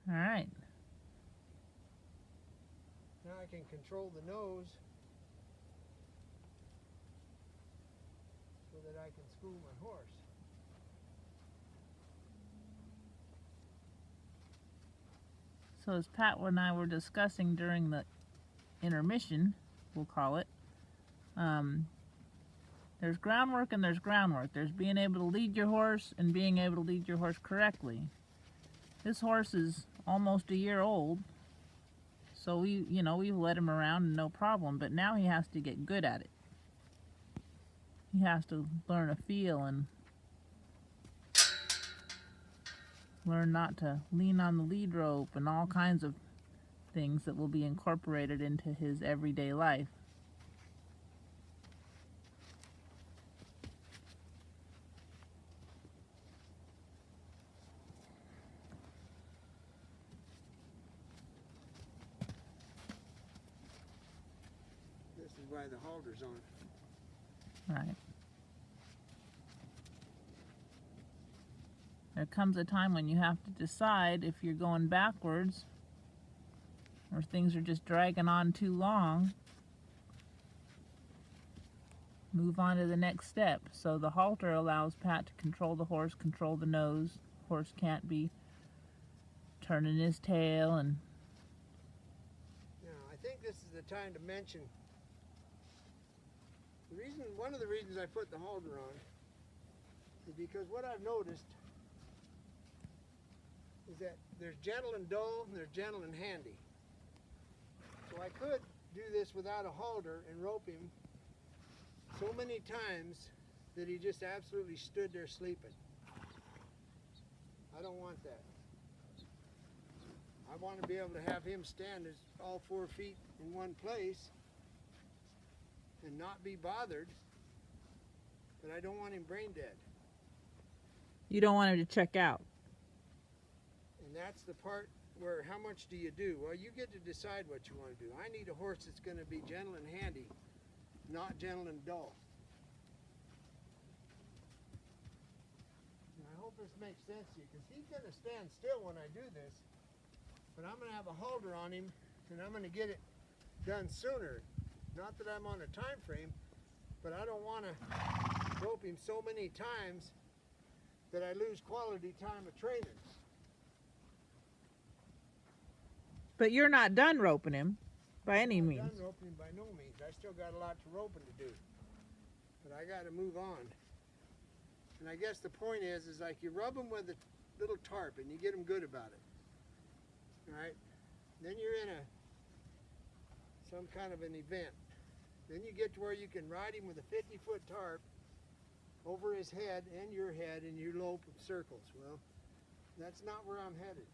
All right. Now I can control the nose so that I can school my horse. So as Pat and I were discussing during the intermission, we'll call it, there's groundwork and there's groundwork. There's being able to lead your horse and being able to lead your horse correctly. This horse is almost a year old, so we've let him around and no problem, but now he has to get good at it. He has to learn a feel and learn not to lean on the lead rope and all kinds of things that will be incorporated into his everyday life. This is why the halter's on. Right. There comes a time when you have to decide if you're going backwards or things are just dragging on too long. Move on to the next step. So the halter allows Pat to control the horse, control the nose. Horse can't be turning his tail and Now, I think this is the time to mention one of the reasons I put the halter on is because what I've noticed is that there's gentle and dull and there's gentle and handy. So I could do this without a halter and rope him so many times that he just absolutely stood there sleeping. I don't want that. I want to be able to have him stand all 4 feet in one place and not be bothered, but I don't want him brain dead. you don't want him to check out. And that's the part where how much do you do? Well, you get to decide what you want to do. I need a horse that's going to be gentle and handy, not gentle and dull. And I hope this makes sense to you, because he's going to stand still when I do this, but I'm going to have a halter on him, and I'm going to get it done sooner. Not that I'm on a time frame, but I don't want to rope him so many times that I lose quality time of training. But you're not done roping him by any I'm means. not done roping by no means. I still got a lot to roping to do. But I got to move on. And I guess the point is like you rub them with a little tarp and you get them good about it. All right? Then you're in some kind of an event. Then you get to where you can ride him with a 50-foot tarp over his head and your head, and you lope in circles. Well, that's not where I'm headed.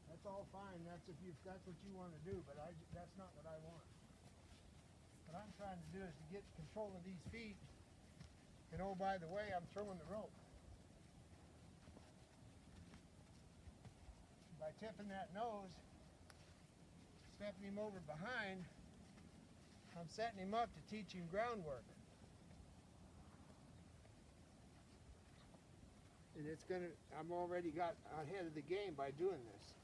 That's all fine. That's what you want to do, but that's not what I want. What I'm trying to do is to get control of these feet, and oh, by the way, I'm throwing the rope. By tipping that nose, stepping him over behind, I'm setting him up to teach him groundwork. And I'm already got ahead of the game by doing this.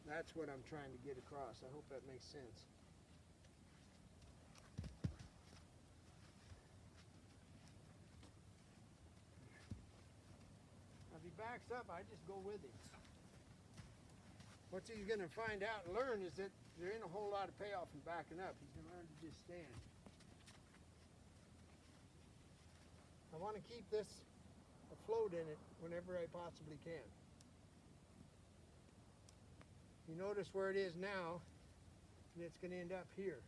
That's what I'm trying to get across. I hope that makes sense. Now, if he backs up, I just go with him. What he's going to find out and learn is that there ain't a whole lot of payoff in backing up. He's going to learn to just stand. I want to keep this afloat in it whenever I possibly can. You notice where it is now, and it's going to end up here.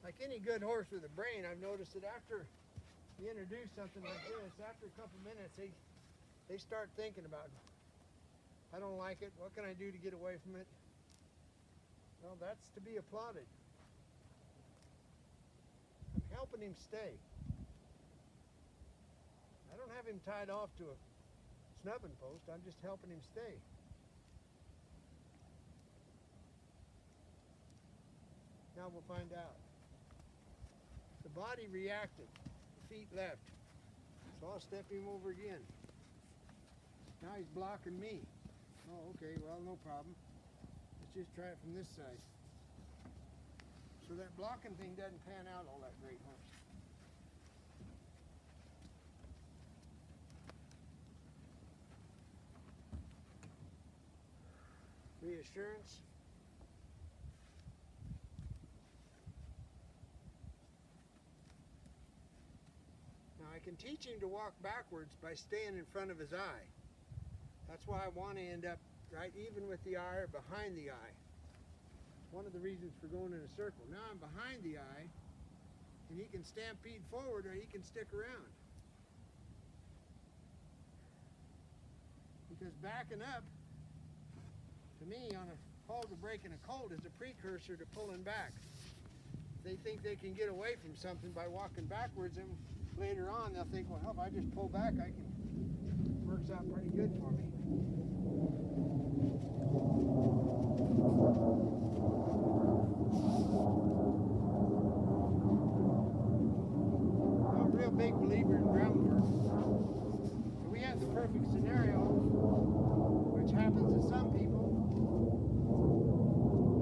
Like any good horse with a brain, I've noticed that after you introduce something like this, after a couple minutes, they start thinking about, I don't like it, what can I do to get away from it? Well, that's to be applauded. I'm helping him stay. I don't have him tied off to a snubbing post, I'm just helping him stay. Now we'll find out. The body reacted. The feet left. So I'll step him over again. Now he's blocking me. Oh, okay, well, no problem. Let's just try it from this side. So that blocking thing doesn't pan out all that great, huh? Reassurance. Now I can teach him to walk backwards by staying in front of his eye. That's why I want to end up right even with the eye or behind the eye. One of the reasons for going in a circle. Now I'm behind the eye, and he can stampede forward or he can stick around. Because backing up, to me, on a halter breaking a colt is a precursor to pulling back. They think they can get away from something by walking backwards, and later on they'll think, well, if I just pull back, I can. Works out pretty good for me. I'm a real big believer in groundwork. And we have the perfect scenario, which happens to some people.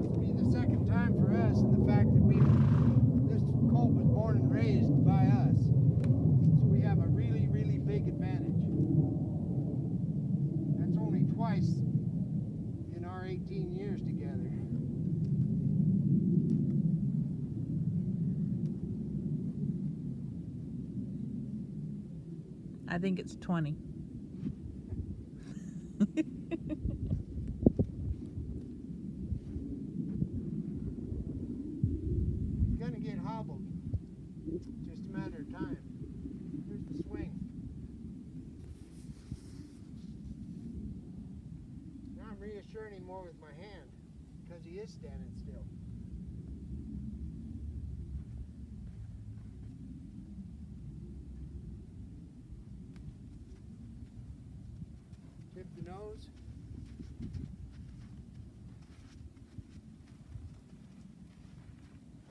This will be the second time for us, and the fact that this colt was born and raised by us. So we have a really, really big advantage. That's only twice in our 18 years together. I think it's 20. He's gonna get hobbled. Just a matter of time. Here's the swing. Now I'm reassuring him more with my hand because he is standing still. Tip the nose.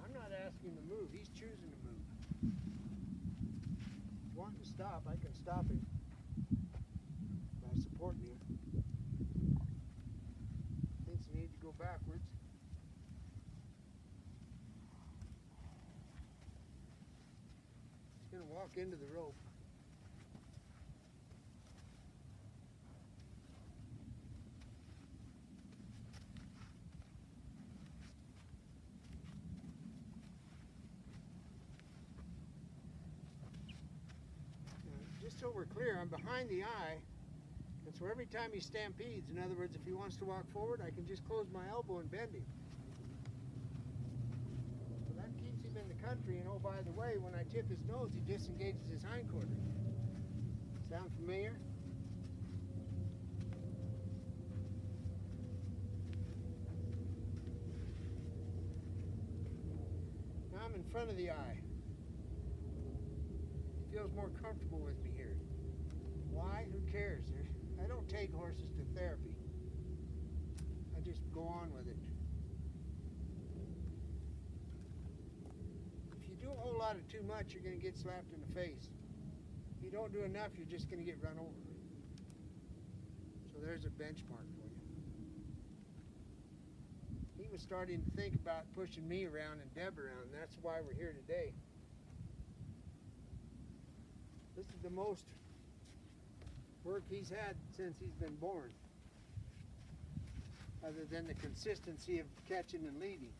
I'm not asking him to move, he's choosing to move. If he's wanting to stop, I can stop him by supporting him. Thinks he needs to go backwards. He's going to walk into the rope. Just so we're clear, I'm behind the eye, and so every time he stampedes, in other words, if he wants to walk forward, I can just close my elbow and bend him. So that keeps him in the country, and oh, by the way, when I tip his nose, he disengages his hindquarters. Sound familiar? Now I'm in front of the eye. Feels more comfortable with me here. Why? Who cares? I don't take horses to therapy. I just go on with it. If you do a whole lot of too much, you're going to get slapped in the face. If you don't do enough, you're just going to get run over. So there's a benchmark for you. He was starting to think about pushing me around and Deb around, and that's why we're here today. This is the most work he's had since he's been born, other than the consistency of catching and leading.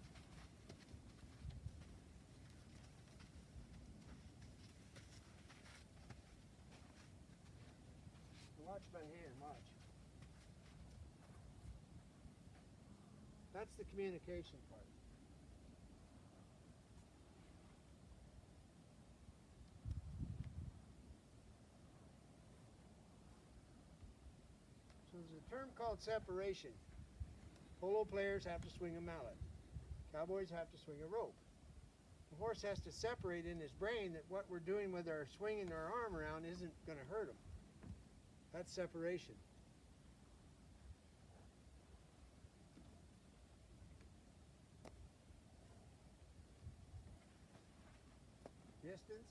Watch my hand, watch. That's the communication part. So there's a term called separation. Polo players have to swing a mallet. Cowboys have to swing a rope. The horse has to separate in his brain that what we're doing with our swinging our arm around isn't going to hurt him. That's separation. distance,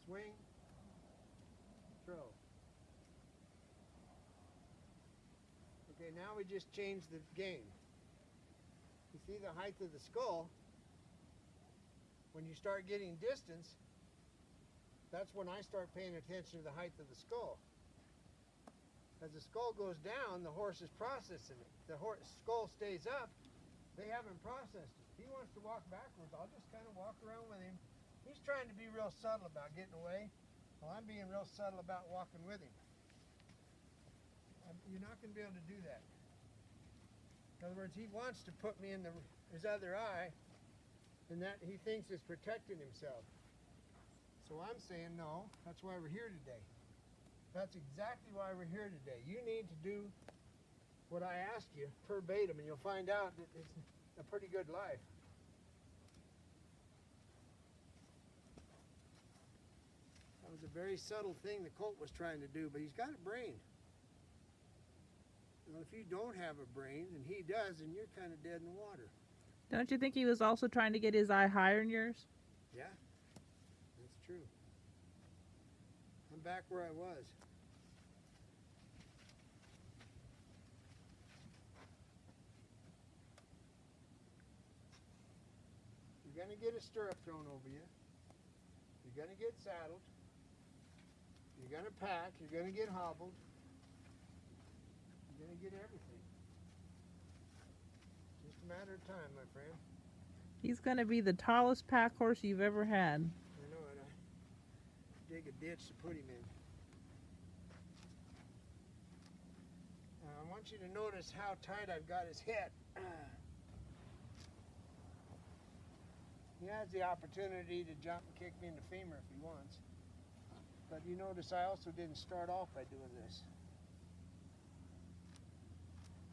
swing, throw. Okay, now we just changed the game. You see the height of the skull? When you start getting distance, that's when I start paying attention to the height of the skull. As the skull goes down, the horse is processing it. The skull stays up, they haven't processed it. If he wants to walk backwards, I'll just kind of walk around with him. He's trying to be real subtle about getting away. Well, I'm being real subtle about walking with him. You're not going to be able to do that. In other words, he wants to put me in his other eye, and that he thinks is protecting himself. So I'm saying no, that's why we're here today. That's exactly why we're here today. You need to do what I asked you verbatim, and you'll find out that it's a pretty good life. That was a very subtle thing the colt was trying to do, but he's got a brain. Well, if you don't have a brain, and he does, then you're kind of dead in the water. Don't you think he was also trying to get his eye higher than yours? Yeah, that's true. I'm back where I was. You're going to get a stirrup thrown over you. You're going to get saddled. You're going to pack. You're going to get hobbled. You're going to get everything. Just a matter of time, my friend. He's going to be the tallest pack horse you've ever had. I know it. I dig a ditch to put him in. I want you to notice how tight I've got his head. He has the opportunity to jump and kick me in the femur if he wants. But you notice I also didn't start off by doing this.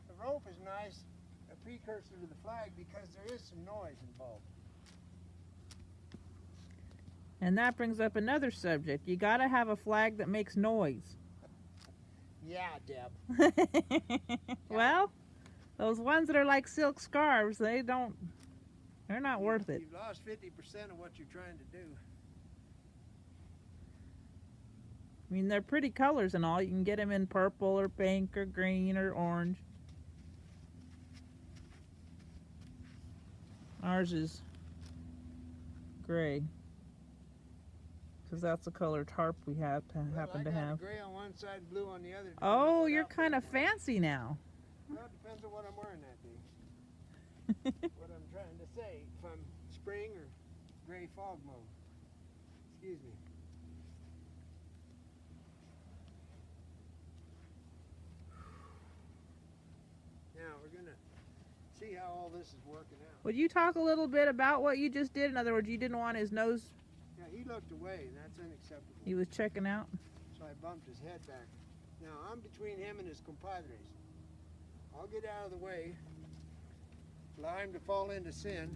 The rope is nice, a precursor to the flag, because there is some noise involved. And that brings up another subject. You got to have a flag that makes noise. Yeah, Deb. Well, those ones that are like silk scarves, they're not worth it. You've lost 50% of what you're trying to do. I mean, they're pretty colors and all. You can get them in purple or pink or green or orange. Ours is gray, because that's the color tarp we happen to have. Gray on one side, blue on the other. Oh, you're kind of fancy now. Well, it depends on what I'm wearing that day. What I'm trying to say, if I'm spring or gray fog mode. Excuse me. Now we're gonna see how all this is working out. Would you talk a little bit about what you just did? In other words, you didn't want his nose. Yeah, he looked away, and that's unacceptable. He was checking out. So I bumped his head back. Now I'm between him and his compadres. I'll get out of the way, allow him to fall into sin.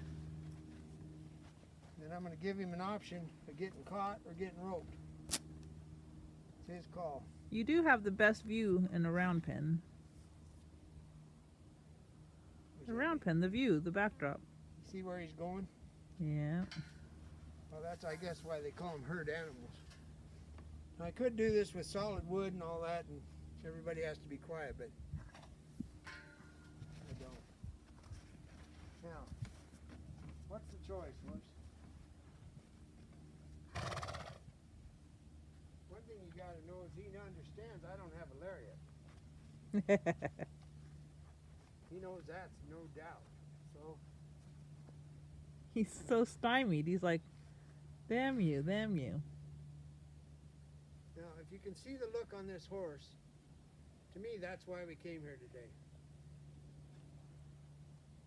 Then I'm going to give him an option of getting caught or getting roped. It's his call. You do have the best view in a round pen. The round pen, the view, the backdrop. See where he's going? Yeah. Well, that's, I guess, why they call them herd animals. I could do this with solid wood and all that, and everybody has to be quiet, but I don't. Now, what's the choice, horse? One thing you got to know is he understands I don't have a lariat. He knows that's no doubt. So He's so stymied. He's like, damn you, damn you. now, if you can see the look on this horse, to me, that's why we came here today.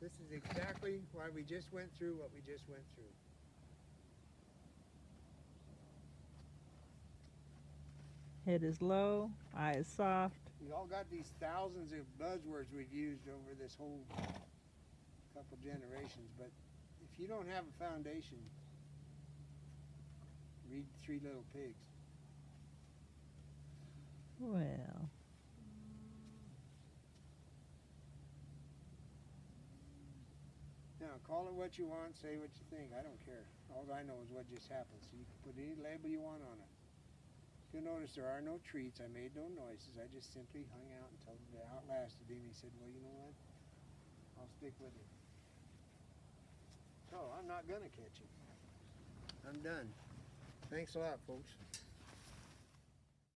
This is exactly why we just went through what we just went through. Head is low, eye is soft. We all got these thousands of buzzwords we've used over this whole couple generations, but if you don't have a foundation, read Three Little Pigs. Well, Now, Call it what you want, say what you think. I don't care. All I know is what just happened. So you can put any label you want on it. If you'll notice, there are no treats. I made no noises. I just simply hung out until it outlasted him. He said, well, you know what? I'll stick with him. So I'm not going to catch him. I'm done. Thanks a lot, folks.